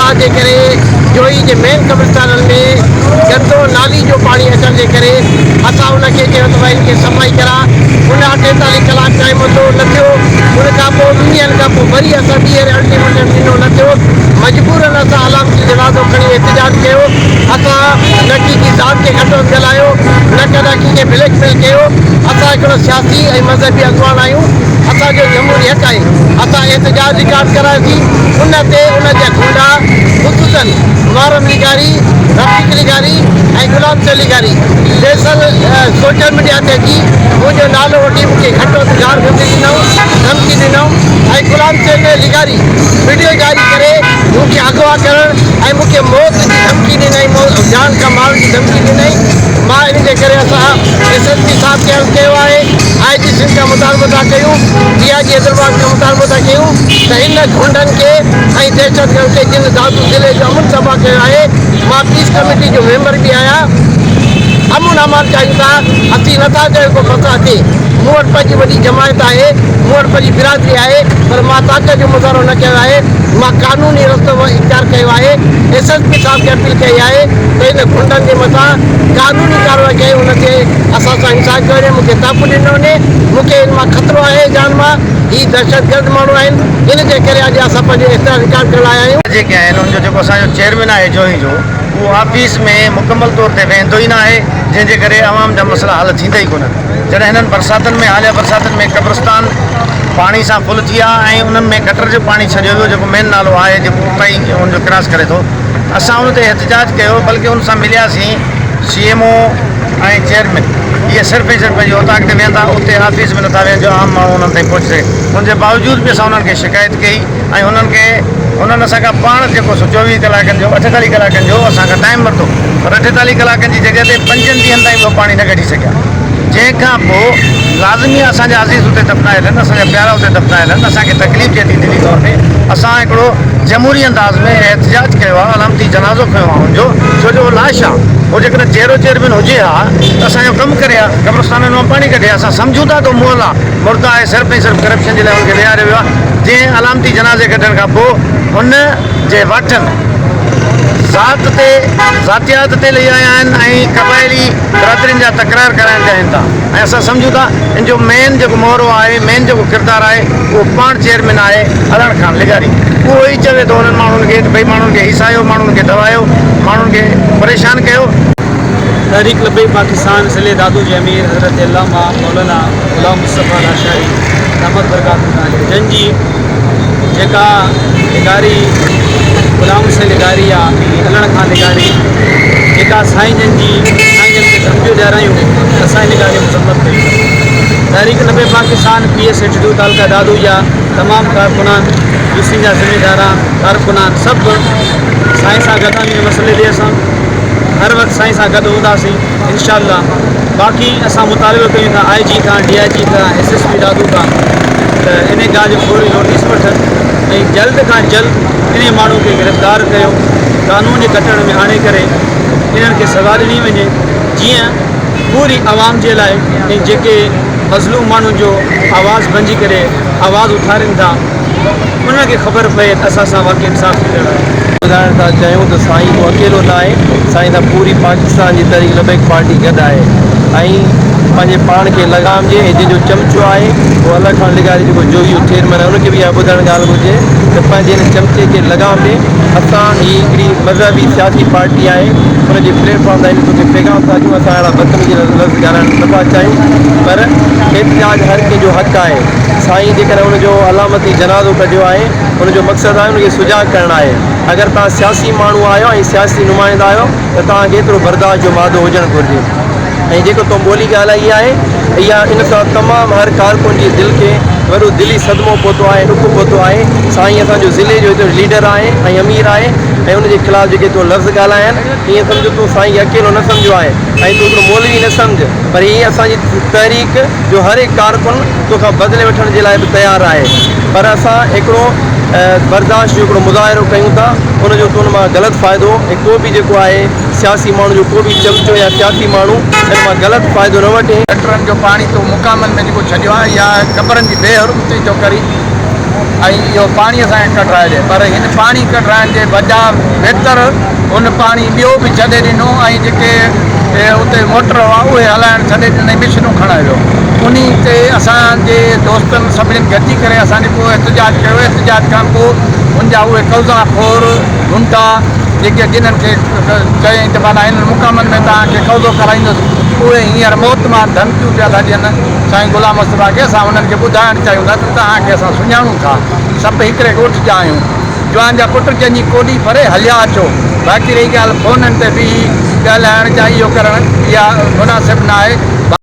बरसात के करे जोई जे मेन कब्रिस्तान में गंदो नाली जो पानी अचण जे करे असां उनखे चयो त भाई इनखे सफ़ाई करा। उन 48 कलाक टाइम तो न थियो। उन खां पोइ 2 ॾींहंनि खां पोइ वरी असां ॿीहर अल्टीमेटम ॾिनो न थियो। मजबूरन असां अलामती जनाज़ो खणी एहतजाज कयो। असां न की ज़ात खे घटो ॻाल्हायो, न कंहिं खे ब्लैकमेल कयो। असां हिकिड़ो सियासी ऐं मज़हबी अॻवान आहियूं। असांजो जमहूरी हक़ आहे। असां एहतजाज रिकॉर्ड करायोसीं। उन ते उन जा गुंडा ख़ुसूसन मुहर्रम लीगारी, रफ़ीक लीगारी ऐं गुलाम शह लीगारी दरअसल सोशल मीडिया ते अची मुंहिंजो नालो वठी मूंखे घटो गार गंदी ॾिनऊं, धमकी ॾिनऊं ऐं गुलाम शह लीगारी वीडियो जारी करे मूंखे अगवा करणु ऐं मूंखे मौत जी धमकी ॾिनई, जान खां मारण जी धमकी ॾिनई। मां इन जे करे असां SSP साहब खे अर्ज़ु कयो आहे, IG सिंध खां मुतालबो था कयूं, DIG हैदराबाद खां मुतालबो था कयूं त हिन गुंडनि खे ऐं दहशतगर्द खे जिन दादू ज़िले जो अमन सभा कयो आहे। मां पीस कमेटी जो मेंबर बि आहियां। अमन अमान चाहियूं था, असीं नथा चयो को फसाद थिए। मूं वटि पंहिंजी वॾी जमायत आहे, मूं वटि पंहिंजी बिरादरी आहे, पर मां ताक़त जो मुज़ाहिरो न कयो आहे। मां कानूनी रस्तो इख़्तियार कयो आहे। SSP साहब खे अपील कई आहे त हिन गुंडनि जे मथां कानूनी कार्रवाई कयो, हुनखे असां सां इंसाफ़ कयो वञे, मूंखे तहफ़ुज़ ॾिनो वञे। मूंखे इन मां ख़तरो आहे जान मां। ही दहशतगर्द माण्हू आहिनि, इन जे करे अॼु असां पंहिंजो इख़्तियार रिकॉर्ड करण आया आहियूं। जेके आहिनि उनजो जेको असांजो चेयरमैन आहे जोई जो, उहो ऑफिस में मुकमल तौर ते वेंदो ई न आहे, जंहिंजे करे आवाम जा मसइला हल थींदा ई कोन। जॾहिं हिननि बरसातुनि में हालिया बरसातुनि में कब्रिस्तान पाणी सां फुल थी विया ऐं उन्हनि में गटर जो पाणी छॾियो वियो, जेको मेन नालो आहे जेको उतां ई उनजो क्रॉस करे थो। असां उन ते एहतजाज कयो, बल्कि उन सां मिलियासीं CMO ऐं चेयरमैन। इहे सिर्फ़ु ऐं सिर्फ़ु पंहिंजे उतां ते वेंदा, उते ऑफिस में नथा वेहनि जो आम माण्हू उन्हनि ताईं पहुची सघे। उनजे बावजूद बि असां उन्हनि खे शिकायत कई ऐं उन्हनि असांखां पाण जेको 24 कलाकनि जो 48 कलाकनि जो असांखां टाइम वरितो, पर 48 कलाकनि जी जॻह ते 5 ॾींहंनि ताईं उहो पाणी न कढी सघिया। जंहिंखां पोइ लाज़मी असांजा अज़ीज़ उते दफ़नायल आहिनि, असांजा प्यारा उते दफ़नायल आहिनि। असांखे तकलीफ़ थिए थी दिली तौर ते। असां हिकिड़ो जमहूरी अंदाज़ में एहतजाज कयो आहे, अलामती जनाज़ो खयो आहे हुनजो, छो जो लाश आहे। उहो जेकॾहिं चेयरमैन हुजे हा त असांजो कमु करे हा, कब्रिस्ताननि मां पाणी कढे। असां सम्झूं था त मुअल आहे, मुर्दा आहे, सिर्फ़ु ऐं सिर्फ़ु करप्शन जे लाइ हुनखे विहारियो वियो आहे। जंहिं अलामती जनाज़े कढण खां पोइ हुन जे वठनि ज़ातियात ते लही आया आहिनि ऐं क़बाइली बिरादरियुनि जा तकरार कराइण चाहिनि था। ऐं असां सम्झूं था इन जो मेन जेको मोहरो आहे, मेन जेको किरदारु आहे, उहो पाण चेयरमैन आहे अरण खान लिगारी। उहो ई चवे थो उन्हनि माण्हुनि खे भई माण्हुनि खे हिसायो, माण्हुनि खे दबायो, माण्हुनि खे परेशान कयो। तहरीक लबैक पाकिस्तान सिले दादू जे अमीर हज़रत अल्लामा मौलाना गुलाम मुस्तफ़ा लाशारी रहमत बरकातुहू जंहिंजी जेका लिगारी गुलाम शह लिगारी आहे, अलण खान लिगारी, जेका साईं जन खे धमकियूं ॾियारायूं, असां इन ॻाल्हि खे मुसम्मत कयूं। तहरीक लबैक पाकिस्तान PS82 तालका दादू जा तमामु कारकुनान, यूसी जा ज़िम्मेदारान कारकुनान सभु साईं सां गॾु आहियूं। मसइले ते असां हर वक़्तु साईं सां गॾु हूंदासीं इंशाअल्लाह। बाक़ी असां मुतालिबो कयूं था IG खां, DIG खां, SSP दादू खां त इन ॻाल्हि जो फौरी नोटिस वठनि ऐं जल्द खां जल्द इन माण्हू खे गिरफ़्तार कयो, कानून जे कटण में आणे करे इन्हनि खे सज़ा ॾिनी वञे, जीअं पूरी आवाम जे लाइ ऐं जेके मज़लूम माण्हुनि जो आवाज़ु बंझी करे आवाज़ु उथारनि था उन्हनि खे ख़बर पए त असां सां वाक़ई इंसाफ़ थींदड़ आहे। ॿुधाइण था चाहियूं त साईं को अकेलो न आहे, साईं सां पूरी पाकिस्तान जी तहरीक लबैक पार्टी गॾु आहे ऐं पंहिंजे पाण खे लॻाम ॾिए। जंहिंजो चमचो आहे उहो अल्लाह खान लिगारी जेको जोगी चेयरमैन आहे, उनखे बि इहा ॿुधाइण ॻाल्हि घुरिजे त पंहिंजे हिन चमचे खे लॻाम ॾिए। असां ही हिकिड़ी मज़हबी सियासी पार्टी आहे, हुनजे प्लेटफॉर्म ताईं तोखे पैगाम था ॾियूं। असां अहिड़ा बदतमीज़ी लफ़्ज़ ॻाल्हाइण नथा चाहियूं, पर एहतजाज हर कंहिंजो हक़ु आहे। साईं जेकॾहिं हुनजो अलामती जनाज़ो कढियो आहे, हुनजो मक़सदु आहे हुनखे सुजाॻ करणु आहे। अगरि तव्हां सियासी माण्हू आहियो ऐं सियासी नुमाइंदा आहियो त तव्हांखे एतिरो बर्दाश्त जो मादो हुजणु घुरिजे। ऐं जेको तो ॿोली ॻाल्हाई आहे, इहा इन सां तमामु हर कारकुन जी दिलि खे वॾो दिली सदमो पहुतो आहे, ॾुख पहुतो आहे। साईं असांजो ज़िले जो हिते लीडर आहे ऐं अमीर आहे ऐं हुनजे ख़िलाफ़ु जेके तो लफ़्ज़ ॻाल्हाइनि, ईअं सम्झो तूं साईं अकेलो न सम्झो आहे ऐं तूं हिकिड़ो मौलवी न सम्झ, पर हीअ असांजी तहरीक जो हर हिकु कारकुन तोखां बदिले वठण जे लाइ बि तयारु आहे। पर असां हिकिड़ो बर्दाश्त जो हिकिड़ो मुज़ाहिरो कयूं था, उनजो तो उन मां ग़लति फ़ाइदो ऐं को बि जेको आहे सियासी माण्हू जो को बि चमचो या सियासी माण्हू इन मां ग़लति फ़ाइदो न वठे। गटरनि जो पाणी तो मुकामनि में जेको छॾियो आहे या क़बरनि जी बेहरमती थो करे ऐं इहो पाणी असांखे कढाइजे, पर हिन पाणी कढाइण जे बजाय बहितर उन पाणी ॿियो बि छॾे ॾिनो ऐं जेके उते मोटर हुआ उहे हलाइण छॾे ॾिनई, मिशनूं खणाए वियो। उन ते असांजे दोस्तनि सभिनीनि गॾिजी करे असांजे पोइ एहतजाज कयो। एहतजाज खां पोइ उनजा उहे कब्ज़ा खोर गुंडा जेके जिन्हनि खे चयईं त माना हिन मुक़ामनि में तव्हांखे कब्ज़ो कराईंदुसि, उहे हींअर मौत मां धमकियूं पिया था ॾियनि साईं गुलाम मुस्तफ़ा खे। असां उन्हनि खे ॿुधाइणु चाहियूं था त तव्हांखे असां सुञाणूं था, सभु हिकिड़े ॻोठ जा आहियूं। जवान जा पुट जंहिंजी कोॾी परे हलिया अचो। बाक़ी रही ॻाल्हि फ़ोननि ते बि ॻाल्हाइण जा इहो करणु इहा मुनासिबु न आहे।